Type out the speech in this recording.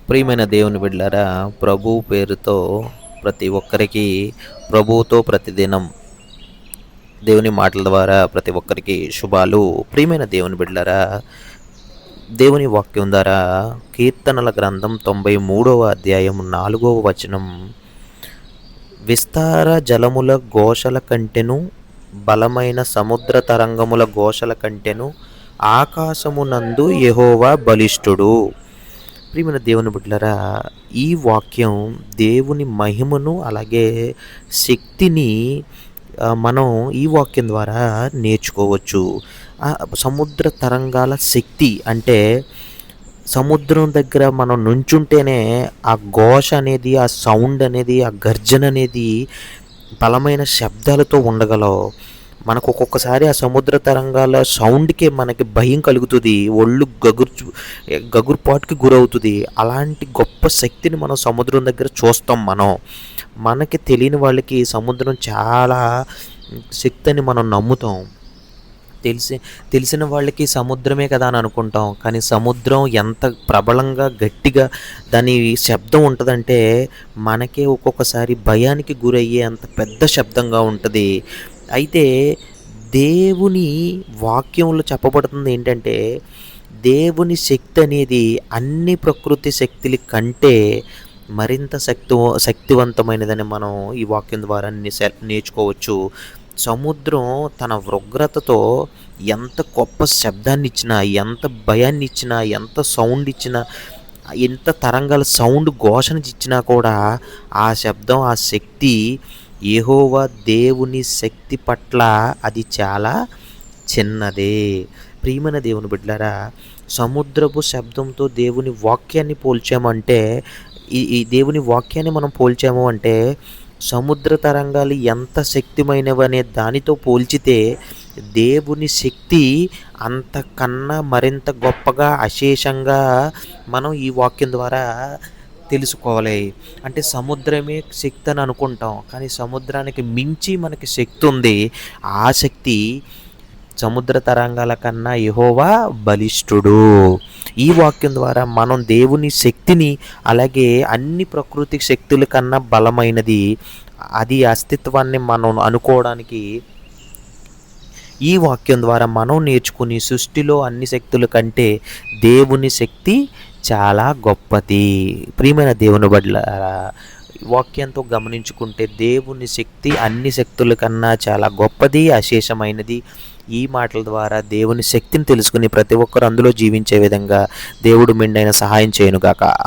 ప్రియమైన దేవుని బిడ్డలారా, ప్రభు పేరుతో ప్రతి ఒక్కరికి ప్రభువుతో ప్రతిదినం దేవుని మాటల ద్వారా ప్రతి ఒక్కరికి శుభాలు. ప్రియమైన దేవుని బిడ్డలారా, దేవుని వాక్యం ద్వారా కీర్తనల గ్రంథం 93వ అధ్యాయం 4వ వచనం, విస్తార జలముల ఘోషల కంటెను, బలమైన సముద్ర తరంగముల ఘోషల కంటెను ఆకాశమునందు యెహోవా బలిష్ఠుడు. ప్రియమైన దేవుని బిడ్డలారా, ఈ వాక్యం దేవుని మహిమను అలాగే శక్తిని మనం ఈ వాక్యం ద్వారా నేర్చుకోవచ్చు. సముద్ర తరంగాల శక్తి అంటే సముద్రం దగ్గర మనం నుంచుంటేనే ఆ ఘోష అనేది, ఆ సౌండ్ అనేది, ఆ గర్జన అనేది బలమైన శబ్దాలతో ఉండగలవు. మనకు ఒక్కొక్కసారి ఆ సముద్ర తరంగాల సౌండ్కే మనకి భయం కలుగుతుంది, ఒళ్ళు గగుర్పాటుకి గురవుతుంది. అలాంటి గొప్ప శక్తిని మనం సముద్రం దగ్గర చూస్తాం. మనకి తెలియని వాళ్ళకి సముద్రం చాలా శక్తి అని మనం నమ్ముతాం. తెలిసిన వాళ్ళకి సముద్రమే కదా అని అనుకుంటాం. కానీ సముద్రం ఎంత ప్రబలంగా గట్టిగా దాని శబ్దం ఉంటుందంటే మనకే ఒక్కొక్కసారి భయానికి గురయ్యే అంత పెద్ద శబ్దంగా ఉంటుంది. అయితే దేవుని వాక్యంలో చెప్పబడుతుంది ఏంటంటే, దేవుని శక్తి అనేది అన్ని ప్రకృతి శక్తుల కంటే మరింత శక్తివంతమైనదని మనం ఈ వాక్యం ద్వారా నేర్చుకోవచ్చు. సముద్రం తన ఉగ్రతతో ఎంత గొప్ప శబ్దాన్ని ఇచ్చినా, ఎంత భయాన్ని ఇచ్చినా, ఎంత సౌండ్ ఇచ్చినా, ఎంత తరంగాల సౌండ్ ఘోషణ ఇచ్చినా కూడా ఆ శబ్దం, ఆ శక్తి యెహోవా దేవుని శక్తి పట్ల అది చాలా చిన్నదే. ప్రియమైన దేవుని బిడ్డలారా, సముద్రపు శబ్దంతో దేవుని వాక్యాన్ని పోల్చామంటే, ఈ దేవుని వాక్యాన్ని మనం పోల్చాము అంటే, సముద్ర తరంగాలు ఎంత శక్తిమైనవి అనే దానితో పోల్చితే దేవుని శక్తి అంతకన్నా మరింత గొప్పగా, అశేషంగా మనం ఈ వాక్యం ద్వారా తెలుసుకోవాలి. అంటే సముద్రమే శక్తి అని అనుకుంటాం, కానీ సముద్రానికి మించి మనకి శక్తి ఉంది. ఆ శక్తి సముద్ర తరంగాల కన్నా యెహోవా బలిష్ఠుడు. ఈ వాక్యం ద్వారా మనం దేవుని శక్తిని, అలాగే అన్ని ప్రకృతి శక్తుల కన్నా బలమైనది అది అస్తిత్వాన్ని మనం అనుకోవడానికి ఈ వాక్యం ద్వారా మనం నేర్చుకుని, సృష్టిలో అన్ని శక్తుల కంటే దేవుని శక్తి చాలా గొప్పది. ప్రియమైన దేవుని బిడ్డలారా, వాక్యంతో గమనించుకుంటే దేవుని శక్తి అన్ని శక్తుల కన్నా చాలా గొప్పది, అశేషమైనది. ఈ మాటల ద్వారా దేవుని శక్తిని తెలుసుకుని ప్రతి ఒక్కరు అందులో జీవించే విధంగా దేవుడు మెండైన సహాయం చేయనుగాక.